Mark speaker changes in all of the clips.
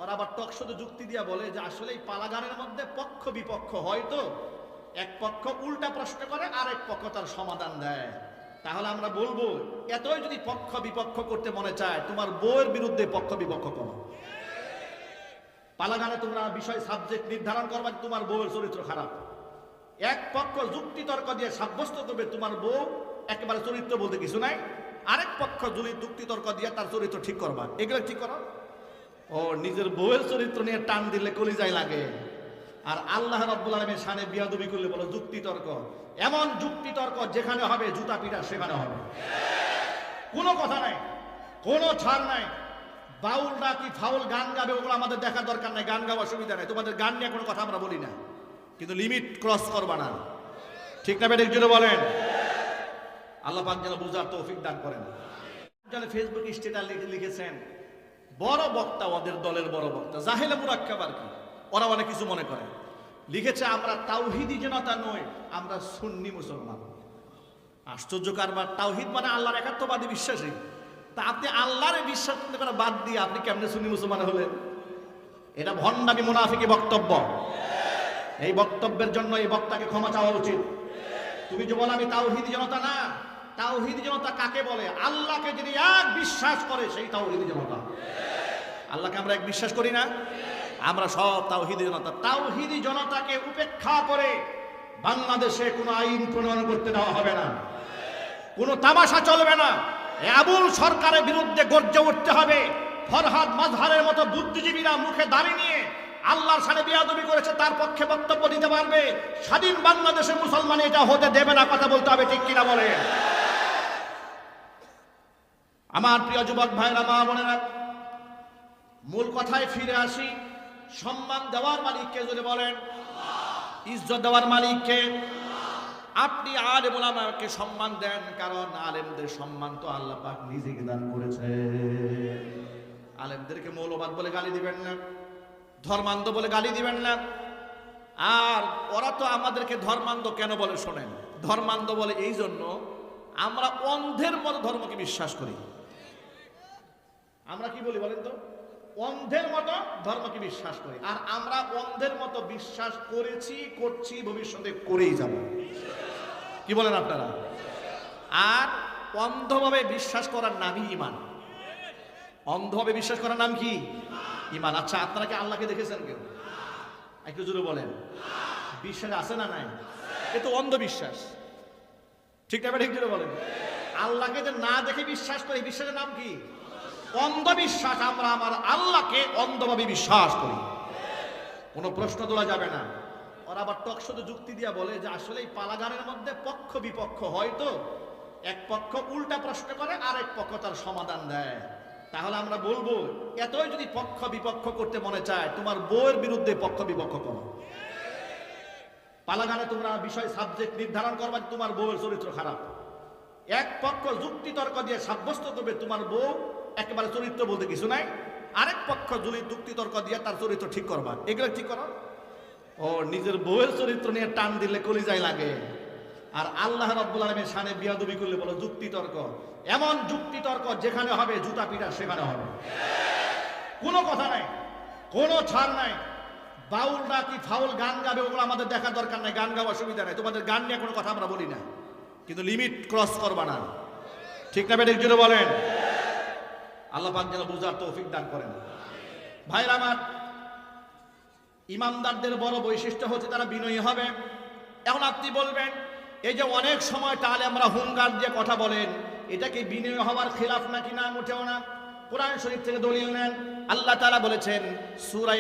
Speaker 1: ওরা আবার টকশোতে যুক্তি দিয়া বলে যে আসলে এই পালাগানের মধ্যে পক্ষ বিপক্ষ হয়তো এক পক্ষ উল্টা প্রশ্ন করে আর এক পক্ষ তার সমাধান দেয়। তাহলে আমরা বলবো এতই যদি পক্ষ বিপক্ষ করতে মনে চায় তোমার বউয়ের বিরুদ্ধে পক্ষ বিপক্ষ করো। পালাগানে তোমরা বিষয় সাবজেক্ট নির্ধারণ করবা তোমার বউয়ের চরিত্র খারাপ, এক পক্ষ যুক্তি তর্ক দিয়ে সাব্যস্ত করবে তোমার বউ একেবারে চরিত্র বলতে কিছু নাই, আরেক পক্ষ যদি যুক্তি তর্ক দিয়ে তার চরিত্র ঠিক করবা। এগুলো ঠিক করো। ও নিজের বউয়ের চরিত্র নিয়ে টান দিলে কলিজায় লাগে, আর আল্লাহ রাব্বুল আলামিনের শানে বিয়াদবি করলে বলো যুক্তি তর্ক। এমন যুক্তি তর্ক যেখানে হবে জুতা পিটা সেখানে হবে, কোনো কথা নাই, কোনো ছাড় নাই। বাউলরা কি ফাউল গান গাবে ওগুলো আমাদের দেখার দরকার নাই, গান গাওয়ার সুবিধা নাই, তোমাদের গান নিয়ে কোনো কথা আমরা বলি না, কিন্তু লিমিট ক্রস করবা না। ঠিক না বেঠিক জুড়ে বলেন। আল্লাহ পাক যেন বুঝার তৌফিক দান করেন। ফেসবুক স্ট্যাটাস লিখেছেন বড় বক্তা, ওদের দলের বড় বক্তা জাহেলে মুরাক্কাব আর কি, ওরা অনেক কিছু মনে করে। লিখেছে আমরা তাওহীদি জনতা নই, আমরা সুন্নি মুসলমান। আশ্চর্য কারবার, তাওহীদ মানে আল্লাহর একাত্মবাদী বিশ্বাসী। তা আপনি আল্লাহরে বিশ্বাস করে বাদ দিয়ে আপনি কেমনে সুন্নি মুসলমান হলেন? এটা ভণ্ডামি মুনাফিকি বক্তব্য। এই বক্তব্যের জন্য এই বক্তাকে ক্ষমা চাওয়া উচিত। তুমি যে বলো আমি তাওহীদি জনতা, না, তাওহীদি জনতা কাকে বলে? আল্লাহকে যদি এক বিশ্বাস করে সেই তাওহীদি জনতা। আল্লাহকে আমরা এক বিশ্বাস করি না? আমরা সব তাওহীদি জনতা। তাওহীদি জনতাকে উপেক্ষা করে বাংলাদেশে কোনো আইন প্রণয়ন করতে দেওয়া হবে না, কোনো তামাশা চলবে না। আবুল সরকারের বিরুদ্ধে গর্জে উঠতে হবে। ফরহাদ মাজহারের মতো বুদ্ধিজীবীরা মুখে দাড়ি নিয়ে আল্লাহর সাথে বিয়াদবি করেছে তার পক্ষে বক্তব্য দিতে পারবে। স্বাধীন বাংলাদেশে মুসলমান এটা হতে দেবে না, কথা বলতে হবে, ঠিক কিনা বলে? আমার প্রিয় যুবক ভাইরা, মা বোনেরা, মূল কথায় ফিরে আসি। সম্মান দেওয়ার মালিককে যদি বলেন, ইজ্জত দেওয়ার মালিককে। আপনি আলেম ওলামাকে সম্মান দেন, কারণ আলেমদের সম্মান তো আল্লাহ পাক নিজেকে দান করেছে। আলেমদেরকে মৌলবাদ বলে গালি দিবেন না, ধর্মান্ধ বলে গালি দিবেন না। আর ওরা তো আমাদেরকে ধর্মান্ধ কেন বলে শোনেন? ধর্মান্ধ বলে এই জন্য আমরা অন্ধের মতো ধর্মকে বিশ্বাস করি। আমরা কি বলি বলেন তো? অন্ধের মতো ধর্মকে বিশ্বাস করি। আর আমরা অন্ধের মতো বিশ্বাস করেছি, করছি, ভবিষ্যতে করেই যাব। কি বলেন আপনারা? আর অন্ধভাবে বিশ্বাস করার নামই ইমান। অন্ধভাবে বিশ্বাস করার নাম কি? ইমান। আচ্ছা, আপনারা কি আল্লাহকে দেখেছেন কেউ? একটু জোরে বলেন। বিশ্বাস আছে না নাই? এ তো অন্ধবিশ্বাস, ঠিক না? ঠিক জোরে বলেন। আল্লাহকে যে না দেখে বিশ্বাস করি, বিশ্বাসের নাম কি? অন্ধবিশ্বাস। আমরা আমার আল্লাহকে অন্ধভাবে বিশ্বাস করি, কোনো প্রশ্ন তোলা যাবে না। ওরা আবার টকশোতে যুক্তি দিয়া বলে যে আসলে এই পালাগানের মধ্যে পক্ষ বিপক্ষ হয়তো এক পক্ষ উল্টা প্রশ্ন করে আর এক পক্ষ তার সমাধান দেয়। তাহলে আমরা বলবো এতই যদি পক্ষ বিপক্ষ করতে মনে চায় তোমার বউয়ের বিরুদ্ধে পক্ষ বিপক্ষ করো। পালাগানে তোমরা বিষয় সাবজেক্ট নির্ধারণ করবা তোমার বউয়ের চরিত্র খারাপ, এক পক্ষ যুক্তি তর্ক দিয়ে সাব্যস্ত করবে তোমার বউ একেবারে চরিত্র বলতে কিছু নাই, আরেক পক্ষ যদি যুক্তি তর্ক দিয়ে তার চরিত্র ঠিক করবা। এগুলো ঠিক করো। ও নিজের বউয়ের চরিত্র নিয়ে টান দিলে কলিজায় লাগে, আর আল্লাহ রাব্বুল আলামিনের শানে বিয়াদবি করলে বলো যুক্তি তর্ক। এমন যুক্তি তর্ক যেখানে হবে জুতা পিটা সেখানে হবে, কোনো কথা নাই, কোনো ছাড় নাই। বাউলরা কি ফাউল গান গাবে ওগুলো আমাদের দেখার দরকার নাই, গান গাওয়ার সুবিধা নাই, তোমাদের গান নিয়ে কোনো কথা আমরা বলি না, কিন্তু লিমিট ক্রস করবা না। ঠিক না বেঠিক জুড়ে বলেন। আল্লাহ পাক যেন বুঝার তৌফিক দান করেন। ভাইরা আমার, ইমামদারদের বড় বৈশিষ্ট্য হচ্ছে তারা বিনয়ী হবে। এখন আপনি বলবেন এই যে অনেক সময় তাহলে আমরা হুঙ্কার দিয়ে কথা বলেন, এটা কি বিনয়ী হওয়ার খেলাফ নাকি? না, মোটেও না। কোরআন শরীফ থেকে দলিল নেন। আল্লাহ তাআলা বলেছেন সূরা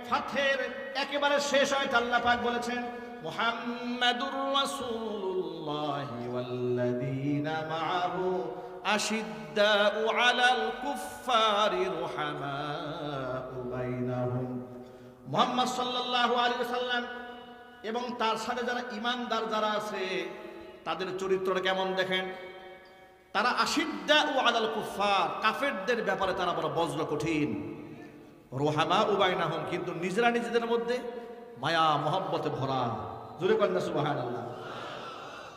Speaker 1: ফাথের একেবারে শেষ আয়াতে আল্লাহ পাক বলেছেন মুহাম্মাদুর রাসূলুল্লাহি ওয়াল্লাযীনা মাআহু আশিদ্দাউ আলাল কুফফারি রুহামাউ বাইনাহুম। মুহাম্মদ সাল্লাল্লাহু আলাইহি ওয়াসাল্লাম এবং তার সাথে যারা ঈমানদার যারা আছে তাদের চরিত্রটা কেমন দেখেন? তারা আশিদ্দাউ আলাল কুফফার, কাফেরদের ব্যাপারে তারা বড় বজ্র কঠিন। রুহামাউ বাইনাহুম, কিন্তু নিজেরা নিজেদের মধ্যে মায়া মহব্বতে ভরা। জোরে বলেন না সুবহানাল্লাহ।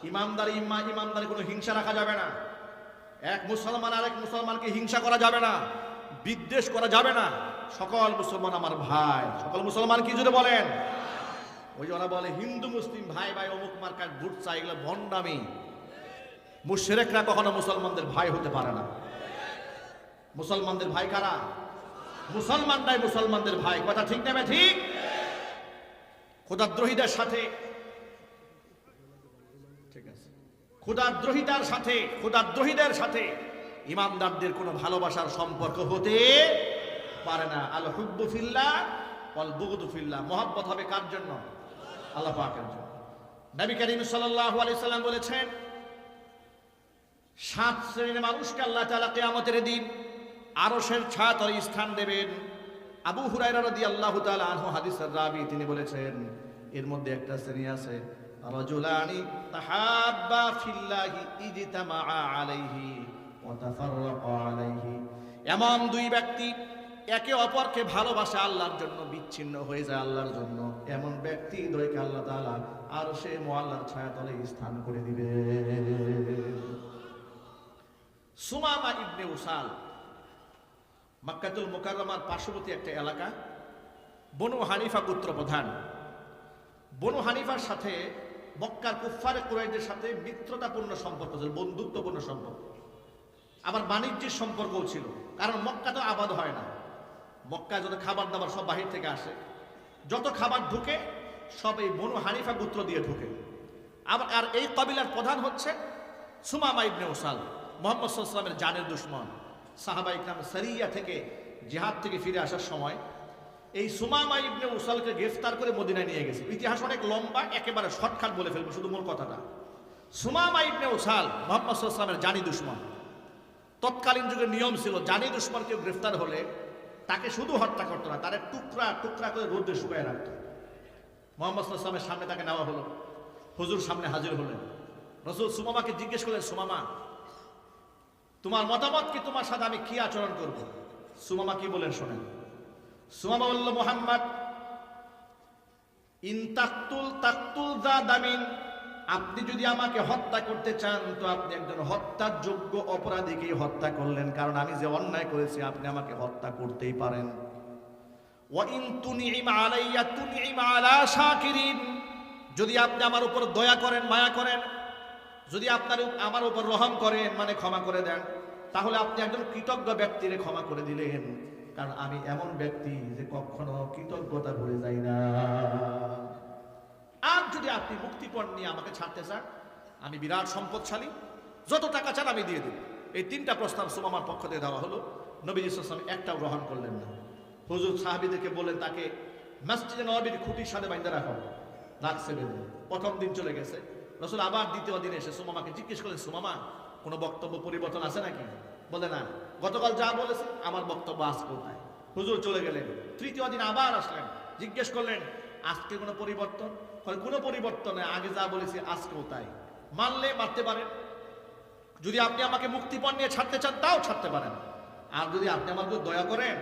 Speaker 1: ইমানদারে কোনো হিংসা রাখা যাবে না। এক মুসলমান আরেক মুসলমানকে হিংসা করা যাবে না, বিদ্বেষ করা যাবে না। সকল মুসলমান আমার ভাই। সকল মুসলমান কি জুড়ে বলেন? ওই যে ওরা বলে হিন্দু মুসলিম ভাই ভাই অমুক মার্কার ভোট চাই, এগুলো ভণ্ডামি। মুশরিকরা কখনো মুসলমানদের ভাই হতে পারে না। মুসলমানদের ভাই কারা? মুসলমানরাই মুসলমানদের ভাই। কথা ঠিক নেবে ঠিক? খোদাদ্রোহীদের সাথে, ঠিক আছে, খোদাদ্রোহীদের সাথে ইমানদারদের কোনো ভালোবাসার সম্পর্ক হতে পারে না। আল হুব্বু ফিল্লাহ ওয়াল বুগদু ফিল্লাহ। মহব্বত হবে কার জন্য? আল্লাহ পাকের জন্য। নবী করিম সাল্লাল্লাহু আলাইহি সাল্লাম বলেছেন, 7 শ্রেণীর মানুষকে আল্লাহ তাআলা কিয়ামতের দিন আরশের ছায়াতলে স্থান দেবেন। আবু হুরায়রা রাদিয়াল্লাহু তাআলা আনহু হাদিসের রাবী, তিনি বলেছেন এর মধ্যে একটা শ্রেণী আছে, রাজুলানি তাহাব্বা ফিল্লাহি ইজতামাআ আলাইহি ওয়া তাফাররাকা আলাইহি। এমন দুই ব্যক্তি একে অপরকে ভালোবাসে আল্লাহর জন্য, বিচ্ছিন্ন হয়ে যায় আল্লাহর জন্য। এমন ব্যক্তি দ্বয়কে আল্লাহ তাআলা আরশে মুআল্লার ছায়াতলে স্থান করে দিবে। সুমামা ইবনে উসাল মক্কাতুল মুকাররমার পার্শ্ববর্তী একটা এলাকা, বনু হানিফা গোত্র প্রধান। বনু হানিফার সাথে মক্কার কুফফারে কুরাইশদের সাথে মিত্রতাপূর্ণ সম্পর্ক ছিল, বন্ধুত্বপূর্ণ সম্পর্ক, আবার বাণিজ্যিক সম্পর্কও ছিল। কারণ মক্কা তো আবাদ হয় না, মক্কায় যত খাবার দাবার সব বাহির থেকে আসে, যত খাবার ঢুকে সব এই বনু হানিফা গোত্র দিয়ে ঢুকে। আবার আর এই কবিলার প্রধান হচ্ছে সুমামা ইবনে উসাল, মুহাম্মদ সাল্লাল্লাহু আলাইহি ওয়াসাল্লামের জানের দুশমন। সাহাবা ইকরাম সারিয়া থেকে, জিহাদ থেকে ফিরে আসার সময় এই সুমামা ইবনে উসালকে গ্রেফতার করে মদিনায় নিয়ে গেছে। ইতিহাস অনেক লম্বা, একেবারে শর্টকাট বলে ফেলবো শুধু মূল কথাটা। সুমামা ইবনে উসাল মুহাম্মদ সাল্লাল্লাহু আলাইহি ওয়াসাল্লামের জানি দুশমন। তৎকালীন যুগের নিয়ম ছিল, জানি দুশমন কেউ গ্রেফতার হলে তাকে শুধু হত্যা করতো না, তার টুকরা টুকরা করে রোদে শুকায় রাখতো। মুহাম্মদ সাল্লাল্লাহু আলাইহি ওয়াসাল্লামের সামনে তাকে নেওয়া হলো, হুজুর সামনে হাজির হলেন। রাসূল সুমামাকে জিজ্ঞেস করলেন, সুমামা তোমার মতামত কি, তোমার সাথে আমি কি আচরণ করব? সুমামা কি বলেন শোনেন। সুমামা বলল, মুহাম্মদ ইন তাকতুল যা দামিন, আপনি যদি আমাকে হত্যা করতে চান তো আপনি একজন হত্যার যোগ্য অপরাধীকে হত্যা করলেন, কারণ আমি যে অন্যায় করেছি আপনি আমাকে হত্যা করতেই পারেন। ওয়া ইন তুনইম আলাইয়া তুনইম আলা শাকিরিন, যদি আপনি আমার উপর দয়া করেন, মায়া করেন, যদি আমার উপর রহম করেন, মানে ক্ষমা করে দেন, তাহলে আপনি একজন কৃতজ্ঞ ব্যক্তির ক্ষমা করে দিলেন। কারণ আমি এমন ব্যক্তি যে কখনো কৃতজ্ঞতা ভুলে যাই না। আর যদি আপনি মুক্তিপণ নিয়ে আমাকে ছাড়তে চান, আমি বিরাট সম্পদশালী, যত টাকা চান আমি দিয়ে দেব। এই 3টা প্রস্তাব সুমামার পক্ষ থেকে দেওয়া হলো। নবীজি সাল্লাল্লাহু আলাইহি ওয়াসাল্লাম একটাও গ্রহণ করলেন না। হুজুর সাহাবীদেরকে বললেন তাকে মসজিদে নববীর খুঁটির সাথে বাইন্ধা রাখো, রাখছে বেঁধে। প্রথম দিন চলে গেছে, রাসূল আবার দ্বিতীয় দিন এসে সুমামাকে জিজ্ঞেস করলেন, সুমামা কোনো বক্তব্য পরিবর্তন আছে নাকি? বলে না, গতকাল যা বলেছে আমার বক্তব্য আজ কোথায়। হুজুর চলে গেলেন। তৃতীয় দিন আবার আসলেন, জিজ্ঞেস করলেন আজকে কোনো পরিবর্তন? কোনো পরিবর্তন নেই, আগে যা বলেছি আজকেও তাই। মানলে মারতে পারেন, যদি আপনি আমাকে মুক্তিপণ নিয়ে ছাড়তে চান তাও ছাড়তে পারেন, আর যদি আপনি আমাকে দয়া করেন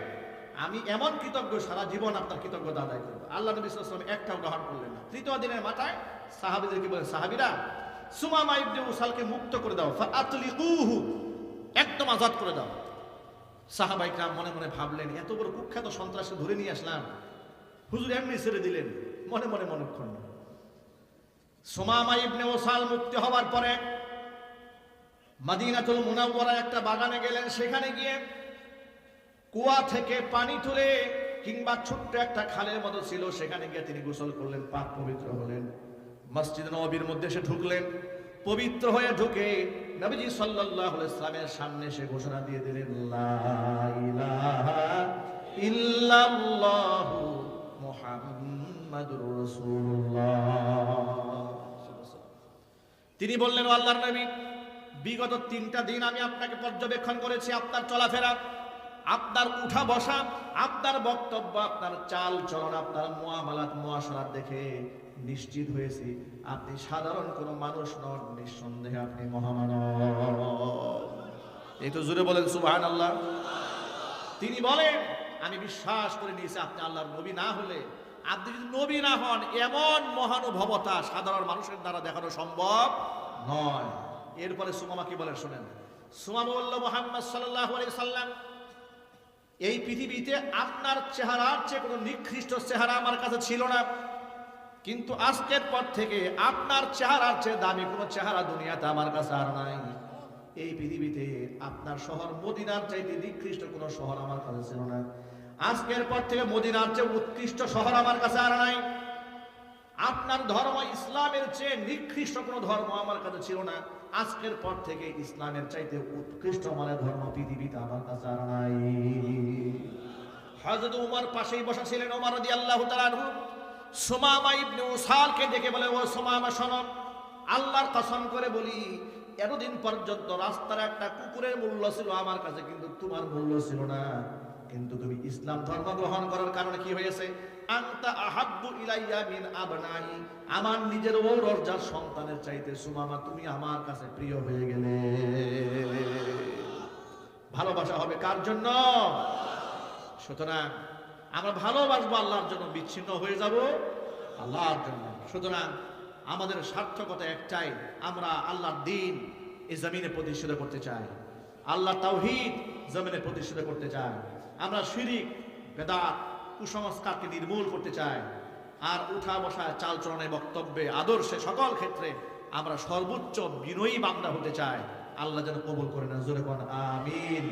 Speaker 1: আমি এমন কৃতজ্ঞ সারা জীবন আপনার কৃতজ্ঞতা আদায় করব। আল্লাহ নবী সাল্লাল্লাহু আলাইহি ওয়াসাল্লাম একটাও গ্রহণ করলেন না। তৃতীয় দিনের মাথায় সাহাবীদেরকে বলেন, সাহাবীরা সুমামা ইবনে উসালকে মুক্ত করে দাও, ফাআতলিকুহু, একদম আজাদ করে দাও। সাহাবা ইকরাম মনে মনে ভাবলেন, এত বড় কুখ্যাত সন্ত্রাসী ধরে নিয়ে আসলাম, হুজুর এমনি ছেড়ে দিলেন। মনে মনে মনক্ষণ। সুমামা ইবনে উসাল মুক্তি হওয়ার পরে মদিনাতুল মুনাওয়ারা একটা বাগানে গেলেন। সেখানে গিয়ে কুয়া থেকে পানি তুলে, কিংবা ছোট্ট একটা খালের মতো ছিল, সেখানে গিয়ে তিনি গোসল করলেন, পাক পবিত্র হলেন। মসজিদ নববীর মধ্যে এসে ঢুকলেন। পবিত্র হয়ে ঢুকে নবীজি সাল্লাল্লাহু আলাইহি ওয়াসাল্লামের সামনে এসে ঘোষণা দিয়ে দিলেন, লা ইলাহা ইল্লাল্লাহু মুহাম্মাদুর রাসূলুল্লাহ। তিনি বললেন, আল্লাহর নবী, বিগত 3টা দিন আমি আপনাকে পর্যবেক্ষণ করেছি, আপনার চলাফেরা, আপনার উঠা বসা, আপনার বক্তব্য, আপনার চাল চলন, আপনার মুআমালাত মুআশারাত দেখে নিশ্চিত হয়েছি আপনি সাধারণ কোনো মানুষ নন, নিঃসন্দেহে আপনি মহামানব। এই তো জোরে বলেন সুবহানাল্লাহ। তিনি বলেন, আমি বিশ্বাস করে নিয়েছি আপনি আল্লাহর নবী না হলে, আপনি যদি নবী না হন, এমন মহানুভবতা সাধারণ মানুষের দ্বারা দেখানো সম্ভব নয়। এরপরে সুমামা কি বলেন শোনেন। সুমামা বলল, মুহাম্মদ সাল্লাল্লাহু আলাইহি সাল্লাম এই পৃথিবীতে আপনার চেহারার চেয়ে কোনো নিকৃষ্ট চেহারা আমার কাছে ছিল না, কিন্তু আজকের পর থেকে আপনার চেহারার চেয়ে দামি কোনো চেহারা দুনিয়াতে আমার কাছে আর নাই। এই পৃথিবীতে আপনার শহর মদিনার চাইতে নিকৃষ্ট কোনো শহর আমার কাছে ছিল না। আজকের পর থেকে মদিনার চেয়ে উৎকৃষ্ট শহর আমার কাছে আর নাই। আপনার ধর্ম ইসলামের চেয়ে নিকৃষ্ট কোনো ধর্ম আমার কাছে ছিল না। আজকের পর থেকে ইসলামের চাইতে উৎকৃষ্ট মানের ধর্ম পৃথিবীতে আমার কাছে আর নাই। হযরত উমর পাশেই বসা ছিলেন। ওমর রাদিয়াল্লাহু তাআলা আনহু সুমামা ইবনে উসালকে ডেকে বলে, ও সুমামা শোনো, আল্লাহর কসম করে বলি, এতদিন পর্যন্ত রাস্তার একটা কুকুরের মূল্য ছিল আমার কাছে, কিন্তু তোমার মূল্য ছিল না। কিন্তু তুমি ইসলাম ধর্ম গ্রহণ করার কারণে কি হয়েছে? আনতা আহাব্বু ইলাইয়া মিন আবনাই, আমার নিজের ঔরজার সন্তানের চাইতে সুমামা তুমি আমার কাছে প্রিয় হয়ে গেলে। ভালোবাসা হবে কার জন্য? সুতরাং আমরা ভালোবাসবো আল্লাহর জন্য, বিচ্ছিন্ন হয়ে যাব আল্লাহর জন্য। সুতরাং আমাদের সার্থকতা একটাই, আমরা আল্লাহর দ্বীন এই জমিনে প্রতিষ্ঠিত করতে চাই, আল্লাহ তাওহীদ জমিনে প্রতিষ্ঠিত করতে চাই, আমরা শিরক বেদাত কুসংস্কারকে নির্মূল করতে চাই, আর উঠা বসা চালচলনে বক্তব্যে আদর্শে সকল ক্ষেত্রে আমরা সর্বোচ্চ বিনয়ী বান্দা হতে চাই। আল্লাহ যেন কবুল করে না, জোরে কোন আমিন।